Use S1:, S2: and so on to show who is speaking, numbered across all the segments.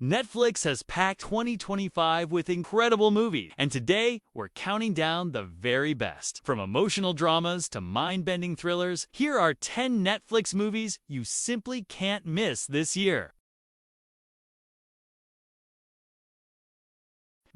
S1: Netflix has packed 2025 with incredible movies, and today we're counting down the very best. From emotional dramas to mind-bending thrillers, here are 10 Netflix movies you simply can't miss this year.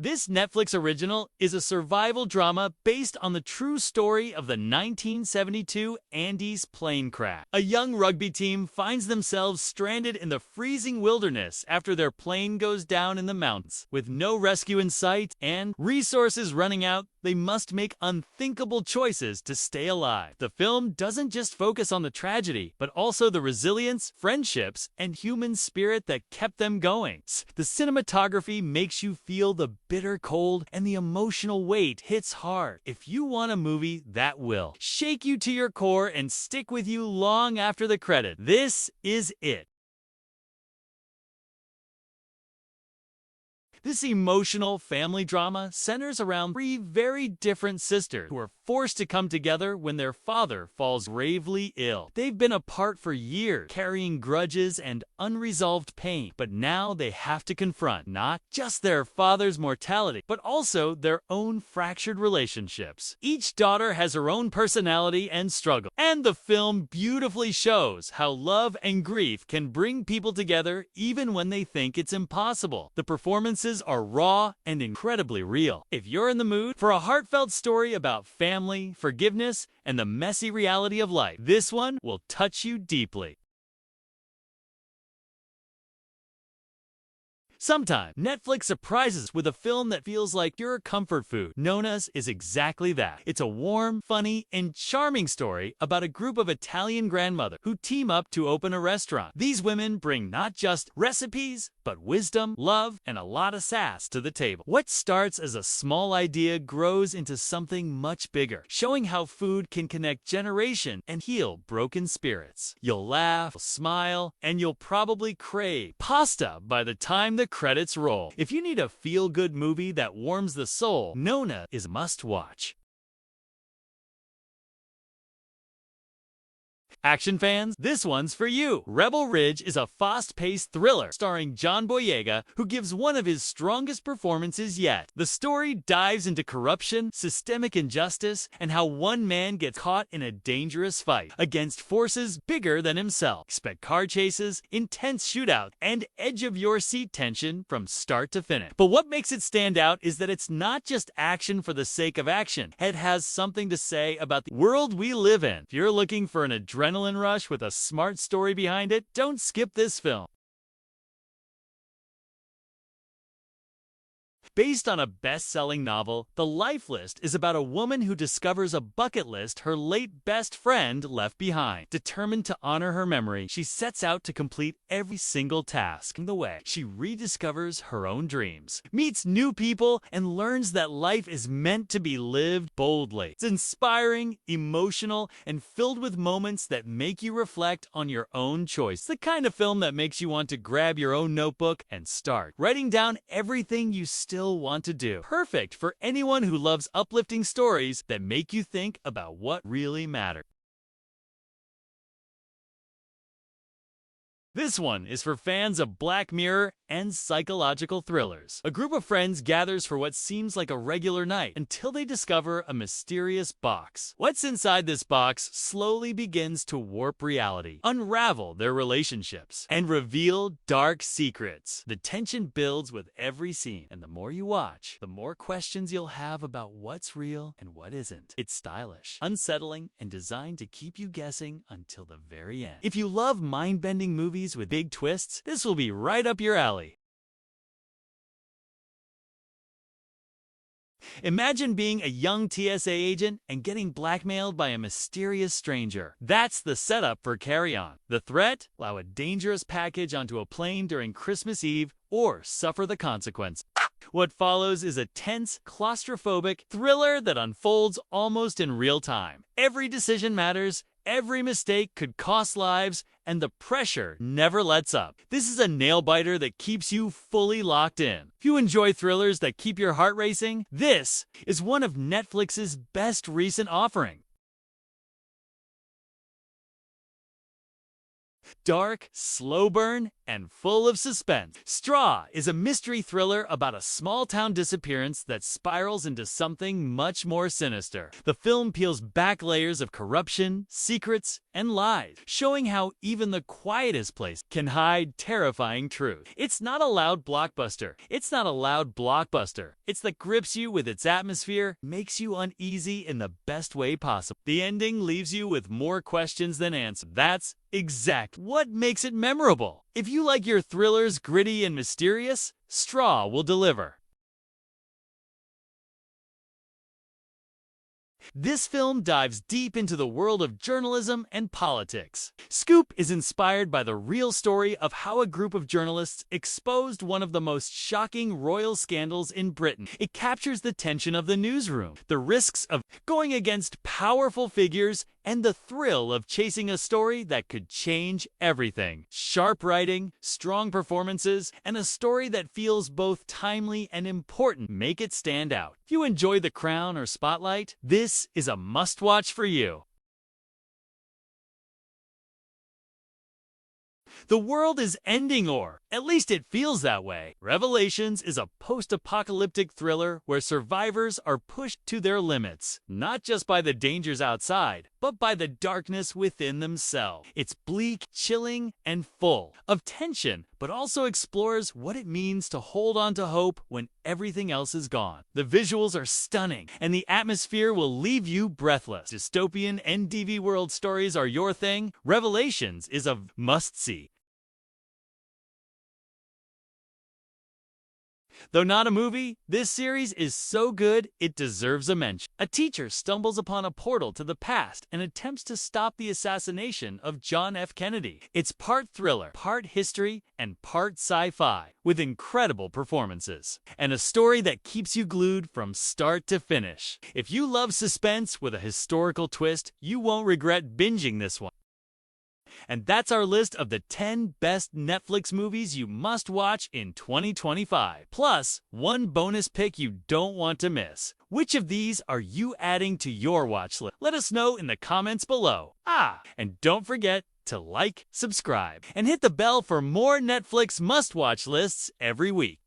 S1: This Netflix original is a survival drama based on the true story of the 1972 Andes plane crash. A young rugby team finds themselves stranded in the freezing wilderness after their plane goes down in the mountains. With no rescue in sight and resources running out, they must make unthinkable choices to stay alive. The film doesn't just focus on the tragedy, but also the resilience, friendships, and human spirit that kept them going. The cinematography makes you feel the bitter cold, and the emotional weight hits hard. If you want a movie that will shake you to your core and stick with you long after the credit, this is it. This emotional family drama centers around three very different sisters who are forced to come together when their father falls gravely ill. They've been apart for years, carrying grudges and unresolved pain, but now they have to confront not just their father's mortality, but also their own fractured relationships. Each daughter has her own personality and struggle, and the film beautifully shows how love and grief can bring people together even when they think it's impossible. The performances are raw and incredibly real. If you're in the mood for a heartfelt story about family, forgiveness, and the messy reality of life, this one will touch you deeply. Sometimes, Netflix surprises with a film that feels like your comfort food. Nonnas is exactly that. It's a warm, funny, and charming story about a group of Italian grandmothers who team up to open a restaurant. These women bring not just recipes, but wisdom, love, and a lot of sass to the table. What starts as a small idea grows into something much bigger, showing how food can connect generations and heal broken spirits. You'll laugh, smile, and you'll probably crave pasta by the time the credits roll. If you need a feel-good movie that warms the soul, Nonna is a must-watch. Action fans, this one's for you. Rebel Ridge is a fast-paced thriller starring John Boyega, who gives one of his strongest performances yet. The story dives into corruption, systemic injustice, and how one man gets caught in a dangerous fight against forces bigger than himself. Expect car chases, intense shootouts, and edge-of-your-seat tension from start to finish. But what makes it stand out is that it's not just action for the sake of action. It has something to say about the world we live in. If you're looking for an adrenaline rush with a smart story behind it, don't skip this film. Based on a best-selling novel, The Life List is about a woman who discovers a bucket list her late best friend left behind. Determined to honor her memory, she sets out to complete every single task. On the way, she rediscovers her own dreams, meets new people, and learns that life is meant to be lived boldly. It's inspiring, emotional, and filled with moments that make you reflect on your own choice. The kind of film that makes you want to grab your own notebook and start writing down everything you still want to do. Perfect for anyone who loves uplifting stories that make you think about what really matters. This one is for fans of Black Mirror and psychological thrillers. A group of friends gathers for what seems like a regular night until they discover a mysterious box. What's inside this box slowly begins to warp reality, unravel their relationships, and reveal dark secrets. The tension builds with every scene, and the more you watch, the more questions you'll have about what's real and what isn't. It's stylish, unsettling, and designed to keep you guessing until the very end. If you love mind-bending movies with big twists, this will be right up your alley. Imagine being a young TSA agent and getting blackmailed by a mysterious stranger. That's the setup for Carry On. The threat? Allow a dangerous package onto a plane during Christmas Eve or suffer the consequence. What follows is a tense, claustrophobic thriller that unfolds almost in real time. Every decision matters, every mistake could cost lives, and the pressure never lets up. This is a nail-biter that keeps you fully locked in. If you enjoy thrillers that keep your heart racing, this is one of Netflix's best recent offerings. Dark, slow burn, and full of suspense. Straw is a mystery thriller about a small-town disappearance that spirals into something much more sinister. The film peels back layers of corruption, secrets, and lies, showing how even the quietest place can hide terrifying truth. It's not a loud blockbuster. It's that grips you with its atmosphere, makes you uneasy in the best way possible. The ending leaves you with more questions than answers. That's exactly what makes it memorable. If you like your thrillers gritty and mysterious, Straw will deliver. This film dives deep into the world of journalism and politics. Scoop is inspired by the real story of how a group of journalists exposed one of the most shocking royal scandals in Britain. It captures the tension of the newsroom, the risks of going against powerful figures, and the thrill of chasing a story that could change everything. Sharp writing, strong performances, and a story that feels both timely and important make it stand out. If you enjoy The Crown or Spotlight, this is a must-watch for you. The world is ending, or at least it feels that way. Revelations is a post-apocalyptic thriller where survivors are pushed to their limits, not just by the dangers outside, but by the darkness within themselves. It's bleak, chilling, and full of tension, but also explores what it means to hold on to hope when everything else is gone. The visuals are stunning, and the atmosphere will leave you breathless. Dystopian NDV world stories are your thing? Revelations is a must-see. Though not a movie, this series is so good it deserves a mention. A teacher stumbles upon a portal to the past and attempts to stop the assassination of John F. Kennedy. It's part thriller, part history, and part sci-fi, with incredible performances, and a story that keeps you glued from start to finish. If you love suspense with a historical twist, you won't regret binging this one. And that's our list of the 10 best Netflix movies you must watch in 2025. Plus, one bonus pick you don't want to miss. Which of these are you adding to your watch list? Let us know in the comments below. And don't forget to like, subscribe, and hit the bell for more Netflix must-watch lists every week.